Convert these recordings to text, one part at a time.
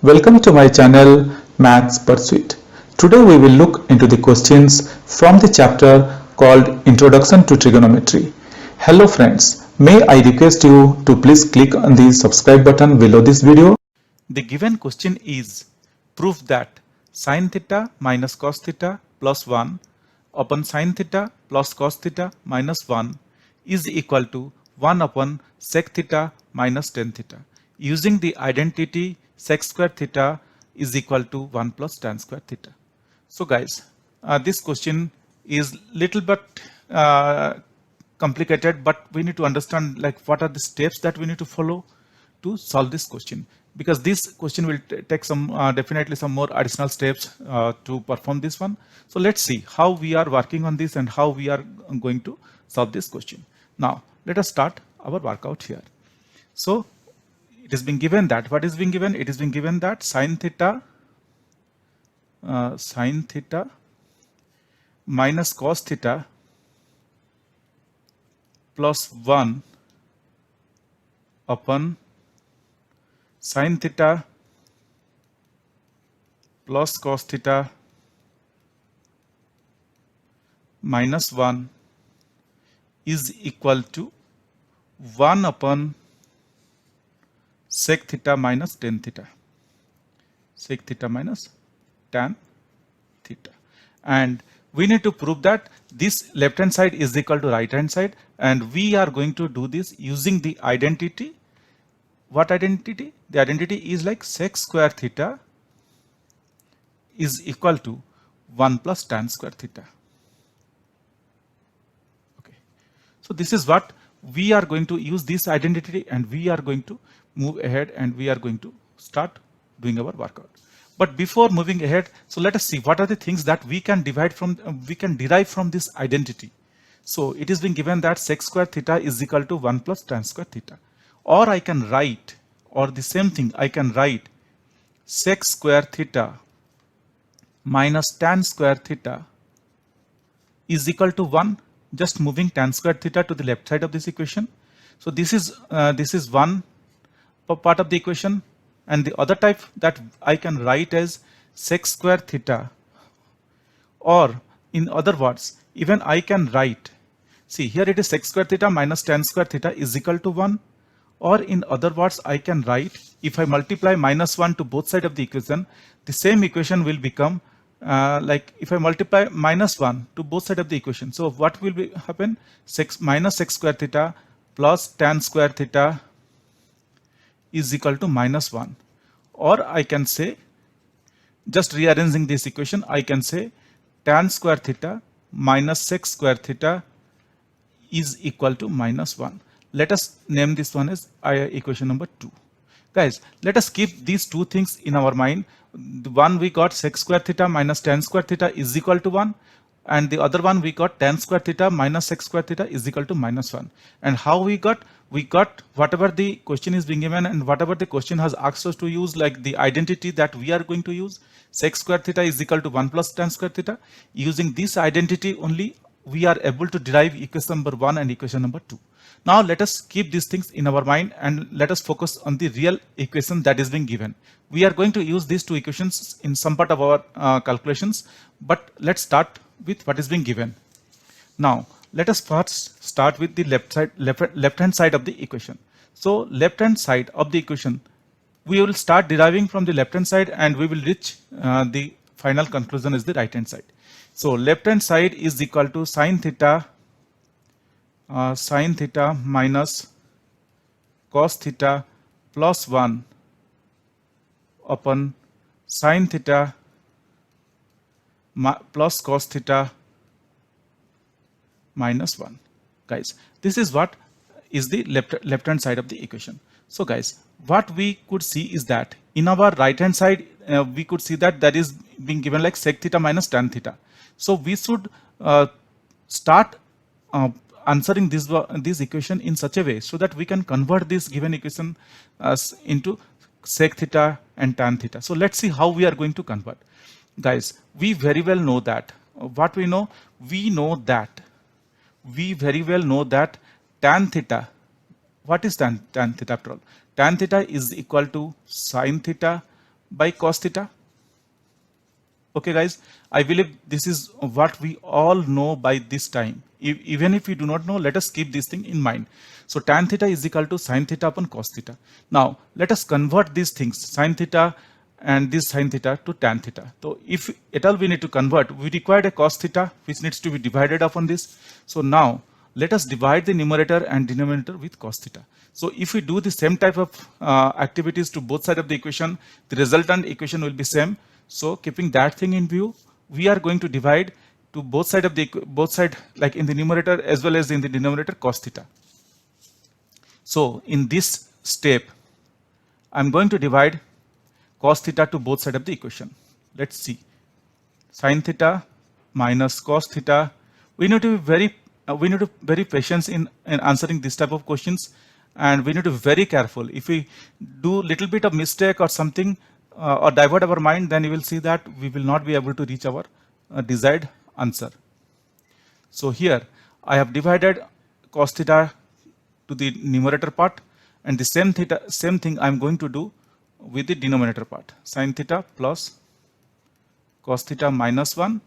Welcome to my channel Maths Pursuit. Today we will look into the questions from the chapter called Introduction to Trigonometry. Hello friends, may I request you to please click on the subscribe button below this video. The given question is prove that sin theta minus cos theta plus 1 upon sin theta plus cos theta minus 1 is equal to 1 upon sec theta minus tan theta using the identity sec square theta is equal to 1 plus tan square theta. So guys, this question is little bit complicated, but we need to understand like what are the steps that we need to follow to solve this question, because this question will take some definitely some more additional steps to perform this one. So let's see how we are working on this and how we are going to solve this question. Now let us start our workout here. So it has been given that what is being given, it is being given that sin theta minus cos theta plus 1 upon sin theta plus cos theta minus 1 is equal to 1 upon sec theta minus tan theta, sec theta minus tan theta. And we need to prove that this left hand side is equal to right hand side, and we are going to do this using the identity. What identity? The identity is like sec square theta is equal to 1 plus tan square theta. Okay. So this is what we are going to use this identity, and we are going to move ahead and we are going to start doing our workout. But before moving ahead, so let us see what are the things that we can derive from this identity. So it is being given that sec square theta is equal to 1 plus tan square theta. Or I can write, or the same thing, I can write sec square theta minus tan square theta is equal to 1, just moving tan square theta to the left side of this equation. So this is one part of the equation, and the other type that I can write as sec square theta, or in other words, even I can write, see here it is sec square theta minus tan square theta is equal to 1. Or in other words, I can write, if I multiply minus 1 to both sides of the equation, the same equation will become like if I multiply minus 1 to both sides of the equation. So what will happen? Minus sec square theta plus tan square theta is equal to minus 1. Or I can say, just rearranging this equation, I can say tan square theta minus sec square theta is equal to minus 1. Let us name this one as equation number 2. Guys, let us keep these two things in our mind. The one we got sec square theta minus tan square theta is equal to 1, and the other one we got tan square theta minus sec square theta is equal to minus 1. And how we got whatever the question is being given and whatever the question has asked us to use, like the identity that we are going to use, sec square theta is equal to 1 plus tan square theta. Using this identity only, we are able to derive equation number 1 and equation number 2. Now let us keep these things in our mind and let us focus on the real equation that is being given. We are going to use these two equations in some part of our calculations, but let's start with what is being given. Now let us first start with the left hand side of the equation. So left hand side of the equation, we will start deriving from the left hand side and we will reach the final conclusion is the right hand side. So left hand side is equal to sin theta minus cos theta plus 1 upon sin theta plus cos theta minus 1. Guys, this is what is the left hand side of the equation. So guys, what we could see is that in our right hand side, we could see that that is being given like sec theta minus tan theta. So we should start answering this equation in such a way so that we can convert this given equation into sec theta and tan theta. So let's see how we are going to convert. Guys, we very well know that what we know, we very well know that tan theta, what is tan theta after all? Tan theta is equal to sin theta by cos theta. Okay guys, I believe this is what we all know by this time. Even if we do not know, let us keep this thing in mind. So tan theta is equal to sin theta upon cos theta. Now let us convert these things, sin theta and this sin theta, to tan theta. So if at all we need to convert, we require a cos theta which needs to be divided upon this. So now let us divide the numerator and denominator with cos theta. So if we do the same type of activities to both sides of the equation, the resultant equation will be same. So keeping that thing in view, we are going to divide to both side like in the numerator as well as in the denominator cos theta. So in this step, I'm going to divide cos theta to both sides of the equation. Let's see. Sin theta minus cos theta. We need to be very patient in answering this type of questions, and we need to be very careful. If we do little bit of mistake or something or divert our mind, then you will see that we will not be able to reach our desired answer. So here I have divided cos theta to the numerator part, and the same thing I am going to do with the denominator part. Sin theta plus cos theta minus 1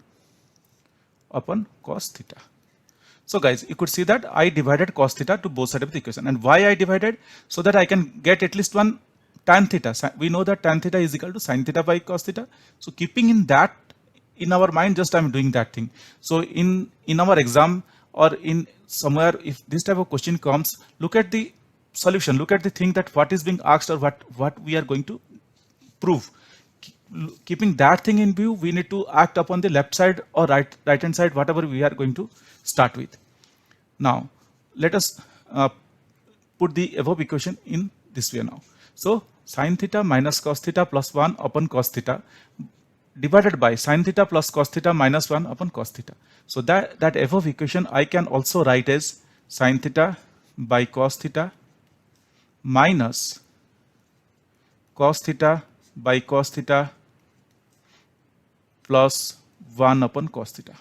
upon cos theta. So guys, you could see that I divided cos theta to both sides of the equation. And why I divided? So that I can get at least one tan theta. We know that tan theta is equal to sin theta by cos theta. So keeping in that in our mind, just I'm doing that thing. So in our exam or in somewhere, if this type of question comes, look at the solution, look at the thing that what is being asked or what we are going to prove. Keeping that thing in view, we need to act upon the left side or right hand side, whatever we are going to start with. Now let us put the above equation in this way now. So sin theta minus cos theta plus 1 upon cos theta divided by sin theta plus cos theta minus 1 upon cos theta. So that above equation I can also write as sin theta by cos theta minus cos theta by cos theta plus 1 upon cos theta.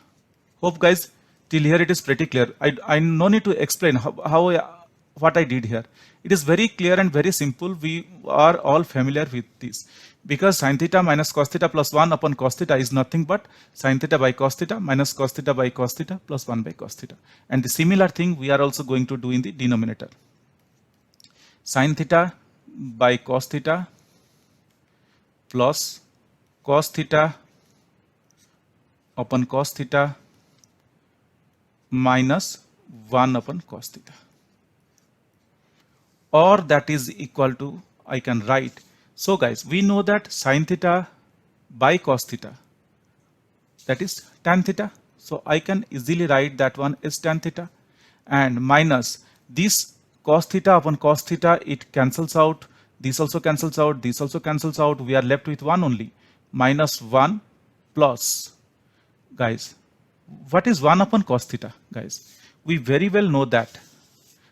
Hope guys, till here it is pretty clear. I no need to explain what I did here. It is very clear and very simple. We are all familiar with this, because sin theta minus cos theta plus 1 upon cos theta is nothing but sin theta by cos theta minus cos theta by cos theta plus 1 by cos theta. And the similar thing we are also going to do in the denominator. Sin theta by cos theta plus cos theta upon cos theta minus 1 upon cos theta, or that is equal to, I can write. So guys, we know that sin theta by cos theta, that is tan theta. So I can easily write that one as tan theta, and minus this cos theta upon cos theta, it cancels out. This also cancels out. This also cancels out. We are left with 1 only. Minus 1 plus, guys, what is 1 upon cos theta? Guys, we very well know that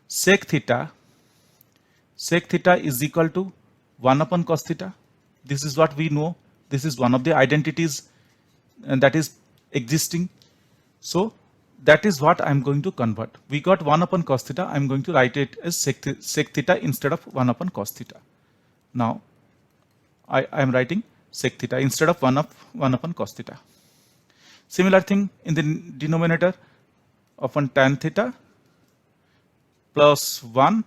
sec theta is equal to 1 upon cos theta. This is what we know. This is one of the identities that is existing. So that is what I am going to convert. We got 1 upon cos theta. I am going to write it as sec theta instead of 1 upon cos theta. Now I am writing sec theta instead of 1 upon cos theta. Similar thing in the denominator, upon tan theta plus 1,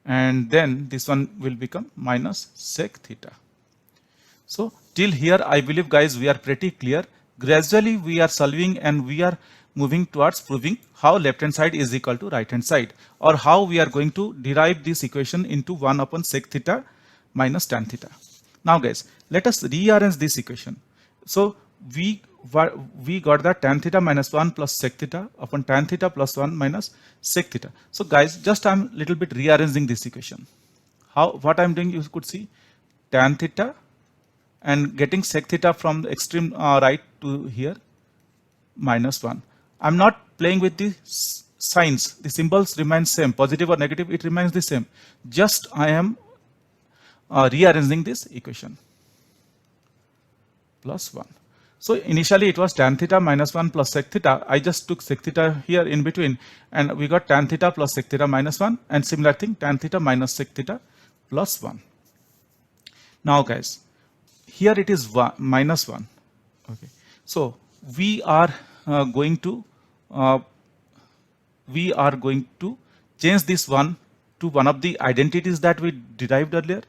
and then this one will become minus sec theta. So till here I believe guys we are pretty clear. Gradually we are solving and we are moving towards proving how left hand side is equal to right hand side, or how we are going to derive this equation into 1 upon sec theta minus tan theta. Now guys, let us rearrange this equation. So we got that tan theta minus 1 plus sec theta upon tan theta plus 1 minus sec theta. So guys, just I'm little bit rearranging this equation. What I'm doing, you could see tan theta and getting sec theta from the extreme right to here minus 1. I'm not playing with the signs. The symbols remain same, positive or negative, it remains the same. Just I am rearranging this equation. Plus 1. So initially it was tan theta minus 1 plus sec theta. I just took sec theta here in between, and we got tan theta plus sec theta minus 1, and similar thing tan theta minus sec theta plus 1. Now guys, here it is minus 1. Okay, so we are going to uh, change this one to one of the identities that we derived earlier.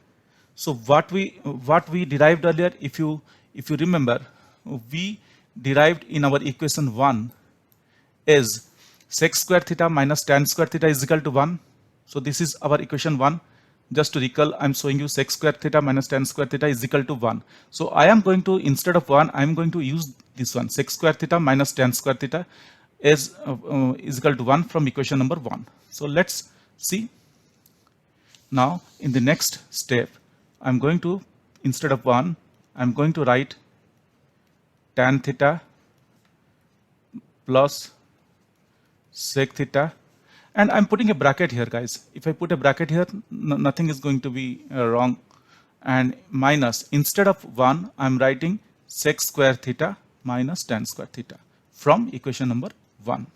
So what we derived earlier, if you remember, we derived in our equation 1 is sec square theta minus tan square theta is equal to 1. So this is our equation 1. Just to recall, I'm showing you sec square theta minus tan square theta is equal to 1. So I am going to, instead of 1, I'm going to use this one, sec square theta minus tan square theta is equal to 1 from equation number 1. So let's see. Now in the next step, I'm going to, instead of 1, I'm going to write tan theta plus sec theta, and I'm putting a bracket here, guys. If I put a bracket here, nothing is going to be wrong, and minus, instead of 1, I'm writing sec square theta minus tan square theta from equation number 1.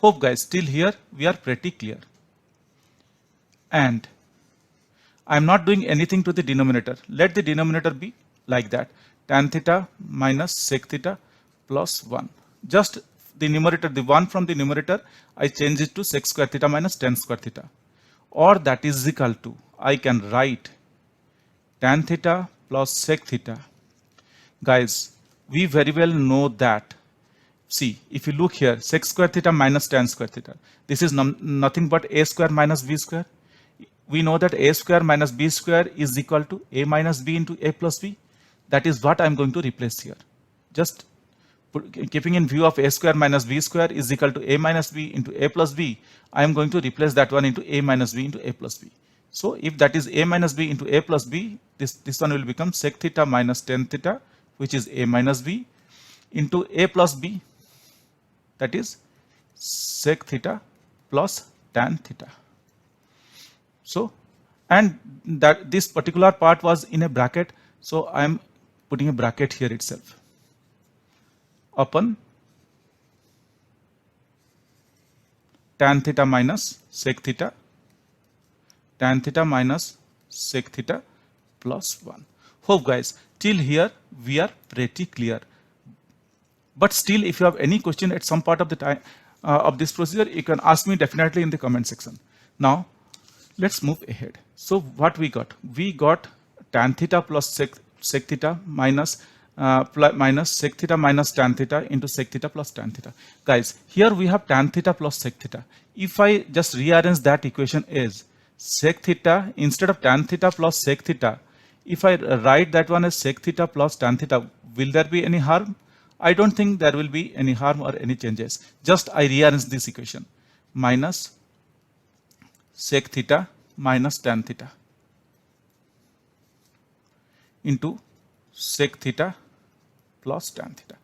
Hope guys, till here we are pretty clear. And I'm not doing anything to the denominator. Let the denominator be like that, tan theta minus sec theta plus 1. Just the numerator, the 1 from the numerator, I change it to sec square theta minus tan square theta, or that is equal to, I can write tan theta plus sec theta. Guys, we very well know that, see, if you look here, sec square theta minus tan square theta, this is nothing but a square minus b square. We know that a square minus b square is equal to a minus b into a plus b. That is what I'm going to replace here. Just keeping in view of a square minus b square is equal to a minus b into a plus b, I am going to replace that one into a minus b into a plus b. So if that is a minus b into a plus b, this one will become sec theta minus tan theta, which is a minus b, into a plus b, that is sec theta plus tan theta. So, and that this particular part was in a bracket, so I am putting a bracket here itself upon tan theta minus sec theta, tan theta minus sec theta plus 1. Hope guys, till here we are pretty clear. But still, if you have any question at some part of the time of this procedure, you can ask me definitely in the comment section. Now let's move ahead. So what we got? We got tan theta plus sec theta minus sec theta minus tan theta into sec theta plus tan theta. Guys, here we have tan theta plus sec theta. If I just rearrange that equation as sec theta instead of tan theta plus sec theta, if I write that one as sec theta plus tan theta, will there be any harm? I don't think there will be any harm or any changes. Just I rearrange this equation, minus sec theta minus tan theta into sec theta plus tan theta.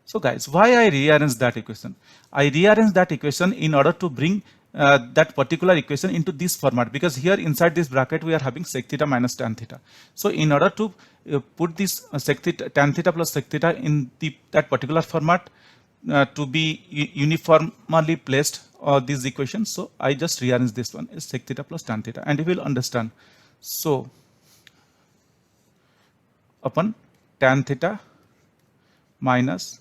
So guys, why I rearrange that equation? I rearrange that equation in order to bring that particular equation into this format, because here inside this bracket we are having sec theta minus tan theta. So in order to put this tan theta plus sec theta in that particular format to be uniformly placed these equations, so I just rearrange this one as sec theta plus tan theta, and you will understand. So upon tan theta minus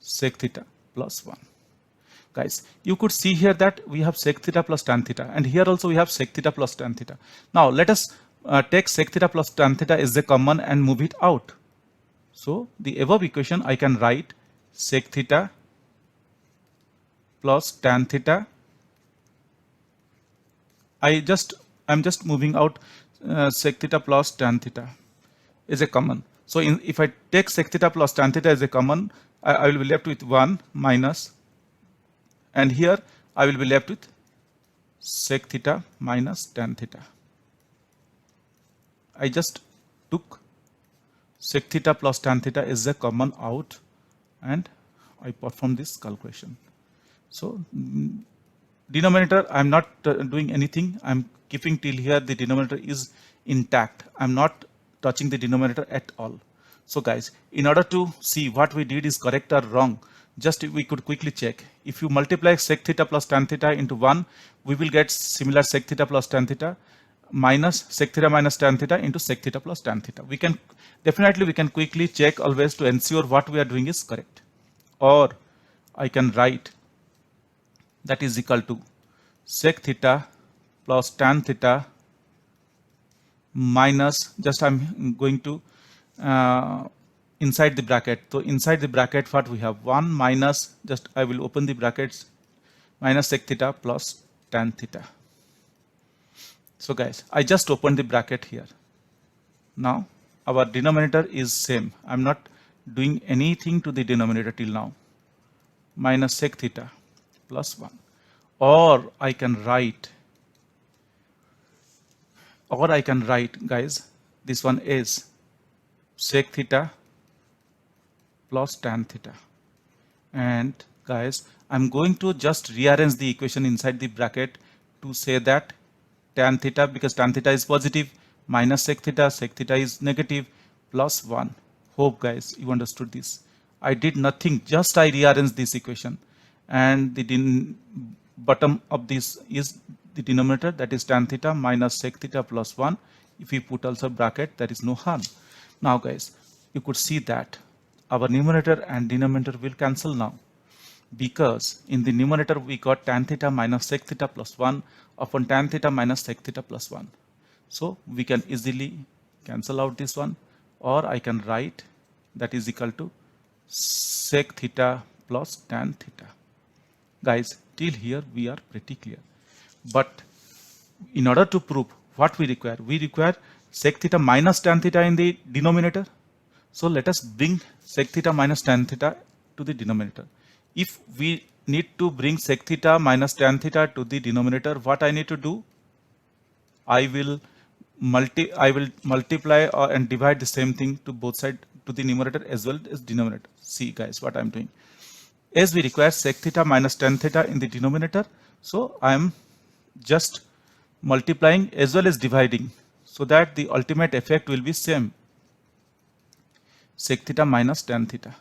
sec theta plus 1. Guys, you could see here that we have sec theta plus tan theta, and here also we have sec theta plus tan theta. Now let us take sec theta plus tan theta as a common and move it out. So the above equation I can write sec theta plus tan theta. I'm just moving out sec theta plus tan theta is a common. So if I take sec theta plus tan theta as a common, I will be left with 1 minus, and here I will be left with sec theta minus tan theta. I just took sec theta plus tan theta as a common out, and I perform this calculation. So denominator, I'm not doing anything. I'm keeping till here the denominator is intact. I'm not touching the denominator at all. So guys, in order to see what we did is correct or wrong, just we could quickly check. If you multiply sec theta plus tan theta into 1, we will get similar sec theta plus tan theta. minus sec theta minus tan theta into sec theta plus tan theta. We can quickly check always to ensure what we are doing is correct. Or I can write that is equal to sec theta plus tan theta minus, just I'm going to inside the bracket. So inside the bracket what we have, 1 minus, just I will open the brackets, minus sec theta plus tan theta. So guys, I just opened the bracket here. Now our denominator is same. I'm not doing anything to the denominator till now. Minus sec theta plus 1. Or I can write guys, this one is sec theta plus tan theta. And guys, I'm going to just rearrange the equation inside the bracket to say that tan theta, because tan theta is positive, minus sec theta is negative, plus 1. Hope guys you understood this. I did nothing, just I rearranged this equation, and the bottom of this is the denominator, that is tan theta minus sec theta plus 1. If we put also bracket, there is no harm. Now guys, you could see that our numerator and denominator will cancel now, because in the numerator we got tan theta minus sec theta plus 1 upon tan theta minus sec theta plus 1. So we can easily cancel out this one, or I can write that is equal to sec theta plus tan theta. Guys, till here we are pretty clear. But in order to prove what we require sec theta minus tan theta in the denominator. So let us bring sec theta minus tan theta to the denominator. If we need to bring sec theta minus tan theta to the denominator, what I need to do? I will multiply and divide the same thing to both sides, to the numerator as well as denominator. See guys what I'm doing. As we require sec theta minus tan theta in the denominator, so I am just multiplying as well as dividing, so that the ultimate effect will be same, sec theta minus tan theta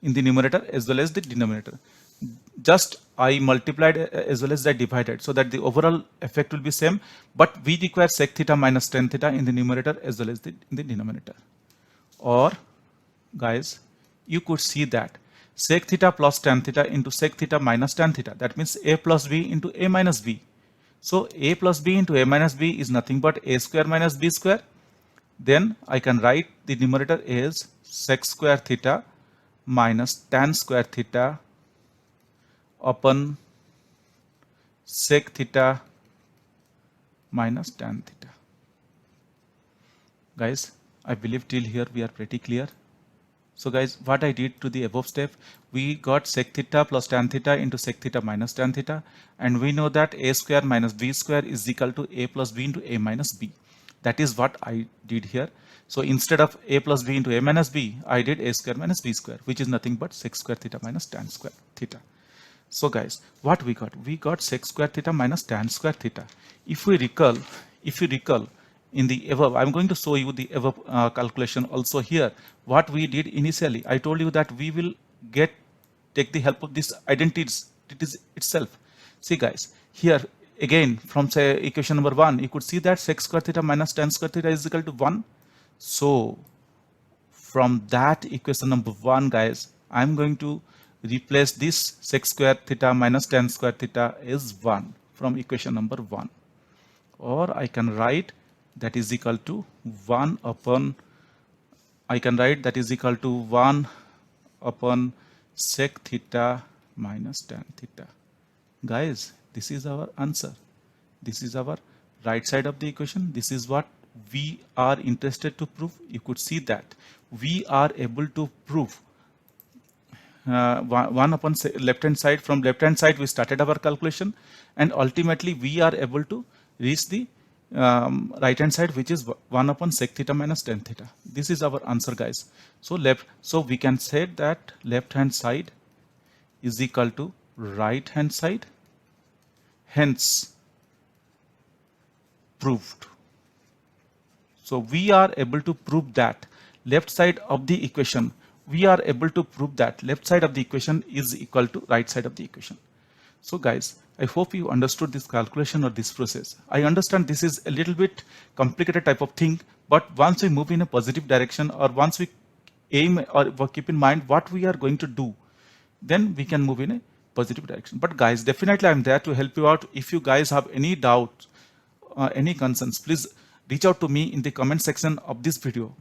in the numerator as well as the denominator. Just I multiplied as well as I divided, so that the overall effect will be same, but we require sec theta minus tan theta in the numerator as well as in the denominator. Or guys, you could see that sec theta plus tan theta into sec theta minus tan theta, that means a plus b into a minus b. So a plus b into a minus b is nothing but a square minus b square. Then I can write the numerator as sec square theta minus tan square theta upon sec theta minus tan theta. Guys, I believe till here we are pretty clear. So guys, what I did to the above step, we got sec theta plus tan theta into sec theta minus tan theta, and we know that a square minus b square is equal to a plus b into a minus b. That is what I did here. So instead of a plus b into a minus b, I did a square minus b square, which is nothing but sec square theta minus tan square theta. So guys, what we got? We got sec square theta minus tan square theta. If you recall, in the above, I'm going to show you the above calculation also here. What we did initially, I told you that we will take the help of this identities itself. See guys, here again from say equation number 1, you could see that sec square theta minus tan square theta is equal to 1. So from that equation number 1, guys, I'm going to replace this sec square theta minus tan square theta as 1 from equation number 1. Or I can write that is equal to 1 upon, I can write that is equal to 1 upon sec theta minus tan theta. Guys, this is our answer. This is our right side of the equation. This is what we are interested to prove. You could see that we are able to prove 1 upon left hand side. From left hand side we started our calculation, and ultimately we are able to reach the right hand side, which is 1 upon sec theta minus tan theta. This is our answer, guys. So we can say that left hand side is equal to right hand side, hence proved. So we are able to prove that left side of the equation, we are able to prove that left side of the equation is equal to right side of the equation. So guys, I hope you understood this calculation or this process. I understand this is a little bit complicated type of thing, but once we move in a positive direction, or once we aim or keep in mind what we are going to do, then we can move in a positive direction. But guys, definitely I'm there to help you out. If you guys have any doubt, any concerns, please reach out to me in the comment section of this video.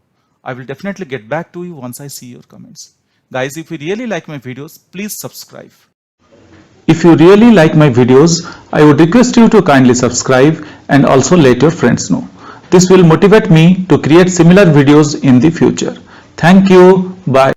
I will definitely get back to you once I see your comments. Guys, if you really like my videos, please subscribe. If you really like my videos, I would request you to kindly subscribe and also let your friends know. This will motivate me to create similar videos in the future. Thank you. Bye.